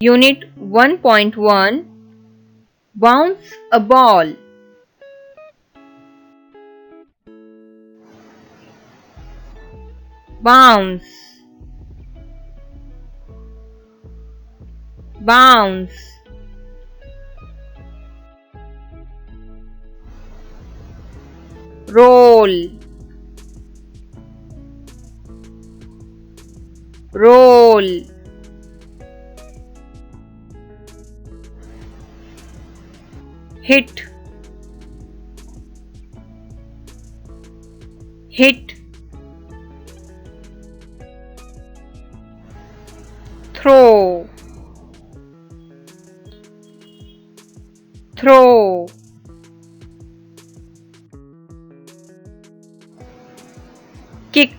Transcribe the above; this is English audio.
Unit 1.1 Bounce a ball. Bounce, bounce. Roll, roll. Hit, hit. Throw, throw. Kick,